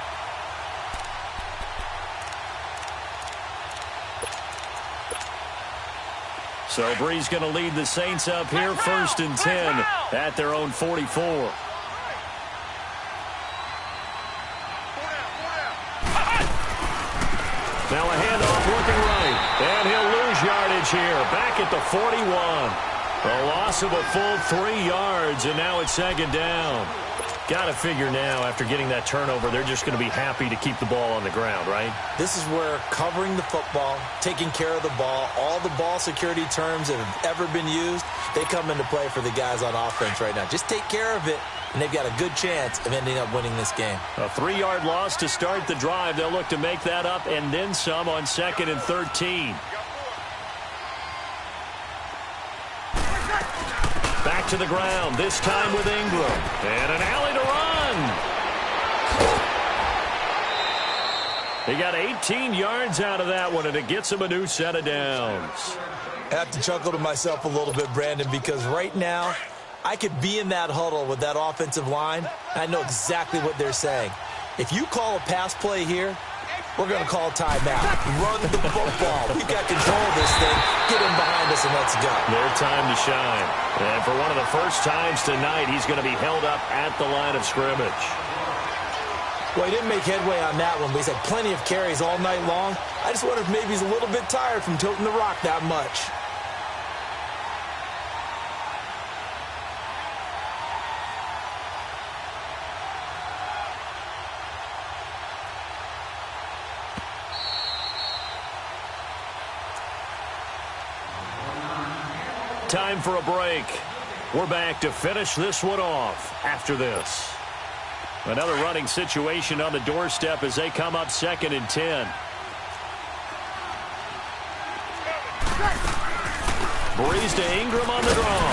So Brees going to lead the Saints up here, 1st and 10 at their own 44. Now a handoff looking right, and he'll lose yardage here, back at the 41. A loss of a full 3 yards, and now it's 2nd down. Got to figure now, after getting that turnover, they're just going to be happy to keep the ball on the ground, right? This is where covering the football, taking care of the ball, all the ball security terms that have ever been used, they come into play for the guys on offense right now. Just take care of it, and they've got a good chance of ending up winning this game. A 3-yard loss to start the drive. They'll look to make that up and then some on 2nd and 13. Back to the ground, this time with Ingram. And an alley to run. He got 18 yards out of that one, and it gets him a new set of downs. I have to chuckle to myself a little bit, Brandon, because right now I could be in that huddle with that offensive line. I know exactly what they're saying. If you call a pass play here, we're going to call a timeout. Run the football. We've got control of this thing. Get him behind us and let's go. Their time to shine. And for one of the first times tonight, he's going to be held up at the line of scrimmage. Well, he didn't make headway on that one, but he's had plenty of carries all night long. I just wonder if maybe he's a little bit tired from toting the rock that much. Time for a break. We're back to finish this one off after this. Another running situation on the doorstep as they come up 2nd and 10. Brees to Ingram on the draw.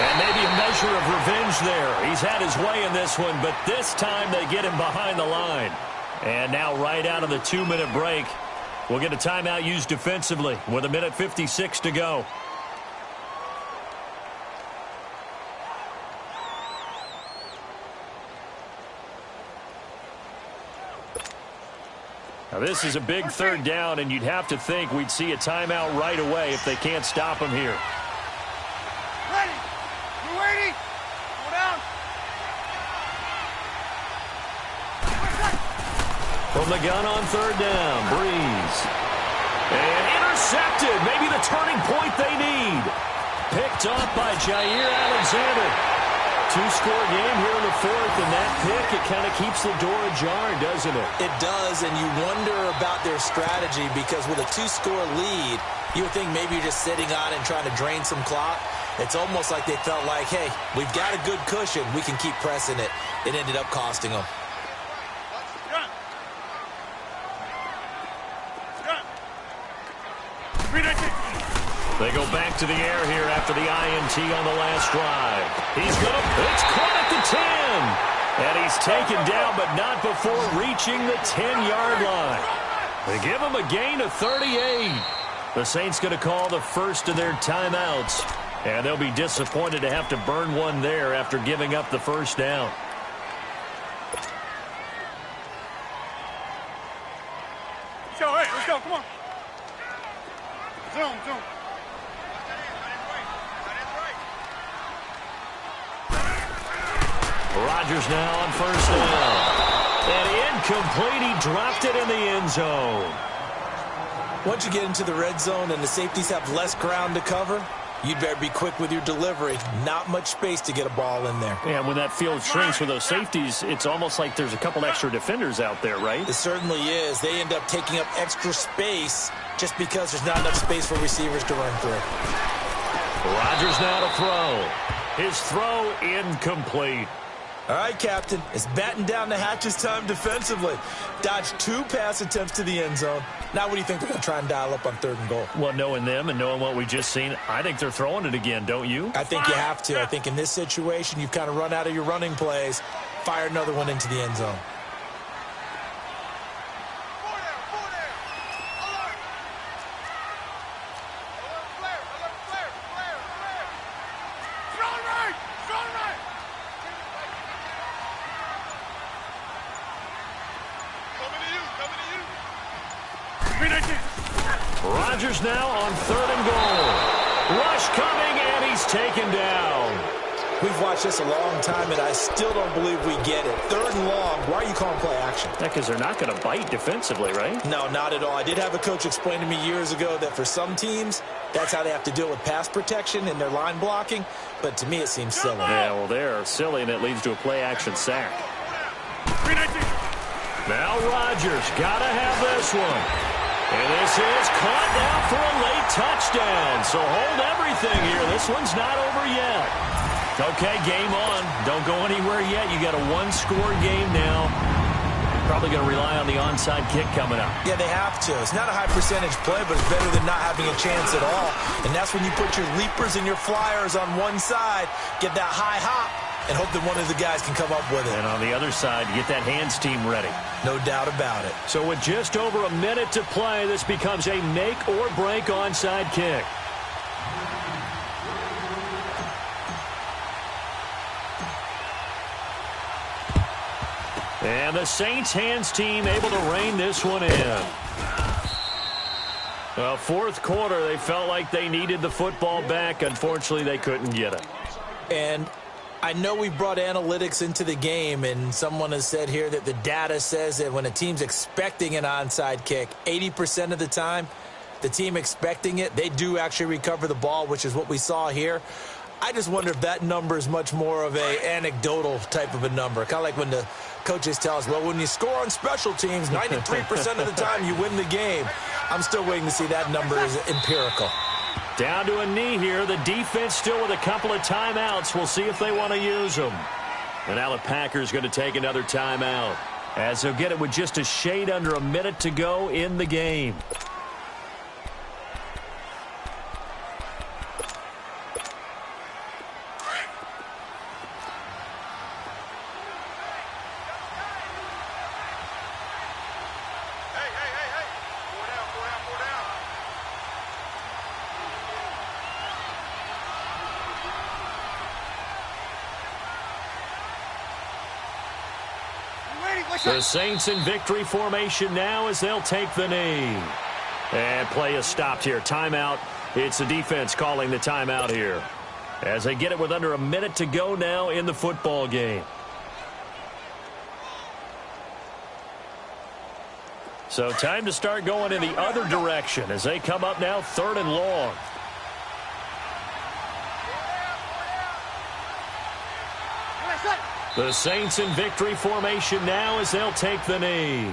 And maybe a measure of revenge there. He's had his way in this one, but this time they get him behind the line. And now right out of the 2-minute break, we'll get a timeout used defensively with 1:56 to go. Now, this is a big third down, and you'd have to think we'd see a timeout right away if they can't stop him here. Ready. You ready? Go down. From the gun on third down, Breeze. And intercepted. Maybe the turning point they need. Picked off by Jair Alexander. Two-score game here in the fourth, and that pick, it kind of keeps the door ajar, doesn't it? It does, and you wonder about their strategy because with a two-score lead, you would think maybe you're just sitting on and trying to drain some clock. It's almost like they felt like, hey, we've got a good cushion. We can keep pressing it. It ended up costing them. They go back to the air here after the INT on the last drive. It's caught at the 10. And he's taken down, but not before reaching the 10-yard line. They give him a gain of 38. The Saints going to call the first of their timeouts. And they'll be disappointed to have to burn one there after giving up the first down. Show, hey, let's go, come on. Zoom. Rodgers now on first down. And incomplete. He dropped it in the end zone. Once you get into the red zone and the safeties have less ground to cover, you'd better be quick with your delivery. Not much space to get a ball in there. Yeah, when that field shrinks with those safeties, it's almost like there's a couple extra defenders out there, right? It certainly is. They end up taking up extra space just because there's not enough space for receivers to run through. Rodgers now to throw. His throw incomplete. All right, Captain. It's batten down the hatches time defensively. Dodged 2 pass attempts to the end zone. Now what do you think they're going to try and dial up on 3rd and goal? Well, knowing them and knowing what we just seen, I think they're throwing it again, don't you? I think you have to. I think in this situation, you've kind of run out of your running plays. Fire another one into the end zone. Rodgers now on 3rd and goal. Rush coming, and he's taken down. We've watched this a long time, and I still don't believe we get it. 3rd and long. Why are you calling play action? Yeah, because they're not going to bite defensively, right? No, not at all. I did have a coach explain to me years ago that for some teams, that's how they have to deal with pass protection and their line blocking. But to me, it seems silly. Yeah, well, they're silly, and it leads to a play action sack. Now Rodgers got to have this one. And this is caught now for a late touchdown. So hold everything here. This one's not over yet. Okay, game on. Don't go anywhere yet. You got a 1-score game now. Probably going to rely on the onside kick coming up. Yeah, they have to. It's not a high percentage play, but it's better than not having a chance at all. And that's when you put your leapers and your flyers on one side, get that high hop, and hope that one of the guys can come up with it. And on the other side, you get that hands team ready. No doubt about it. So with just over a minute to play, this becomes a make-or-break onside kick. And the Saints hands team able to rein this one in. Well, 4th quarter, they felt like they needed the football back. Unfortunately, they couldn't get it. And I know we brought analytics into the game, and someone has said here that the data says that when a team's expecting an onside kick, 80% of the time, the team expecting it, they do actually recover the ball, which is what we saw here. I just wonder if that number is much more of a anecdotal type of a number. Kind of like when the coaches tell us, well, when you score on special teams, 93% of the time you win the game. I'm still waiting to see that number is empirical. Down to a knee here. The defense still with a couple of timeouts. We'll see if they want to use them. And now the Packers going to take another timeout, as they'll get it with just a shade under a minute to go in the game. Ready? The Saints in victory formation now as they'll take the knee. And play is stopped here. Timeout. It's the defense calling the timeout here, as they get it with under a minute to go now in the football game. So time to start going in the other direction as they come up now 3rd and long. The Saints in victory formation now as they'll take the knee.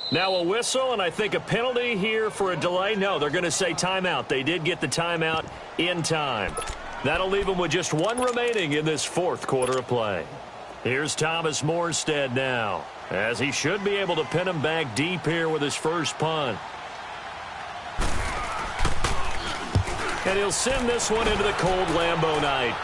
Now a whistle, and I think a penalty here for a delay. No, they're going to say timeout. They did get the timeout in time. That'll leave them with just one remaining in this 4th quarter of play. Here's Thomas Morstead now, as he should be able to pin him back deep here with his first punt. And he'll send this one into the cold Lambeau night.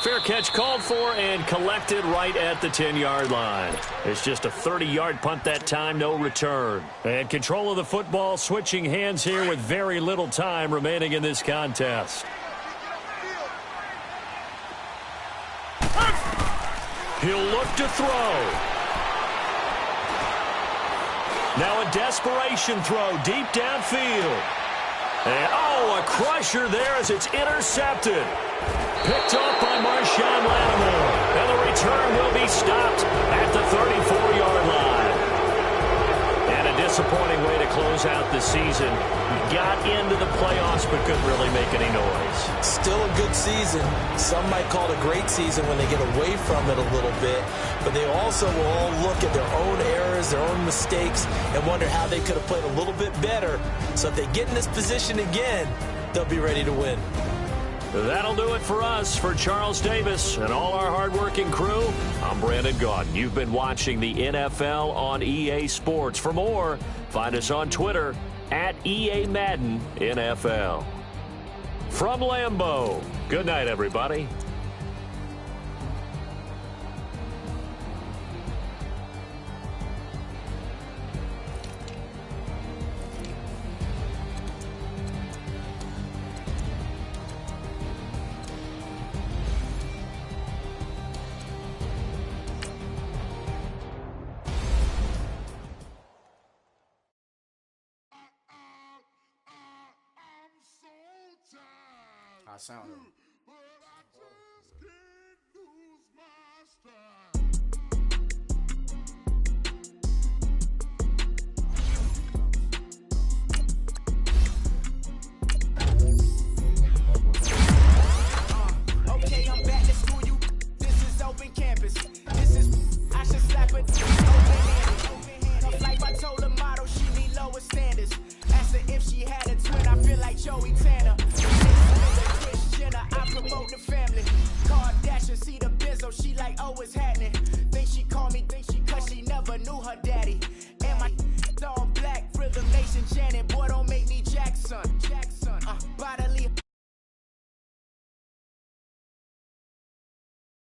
Fair catch called for and collected right at the 10-yard line. It's just a 30-yard punt that time, no return. And control of the football switching hands here with very little time remaining in this contest. He'll look to throw. Now a desperation throw deep downfield. And, a crusher there as it's intercepted. Picked off by Marshawn Lattimore. And the return will be stopped at the 34-yard line. And a disappointing way to close out the season. Got into the playoffs but couldn't really make any noise. Still a good season. Some might call it a great season when they get away from it a little bit. But they also will all look at their own errors, their own mistakes, and wonder how they could have played a little bit better. So if they get in this position again, they'll be ready to win. That'll do it for us. For Charles Davis and all our hardworking crew, I'm Brandon Gaudin. You've been watching the NFL on EA Sports. For more, find us on Twitter at EA Madden NFL. From Lambeau, good night, everybody. I sound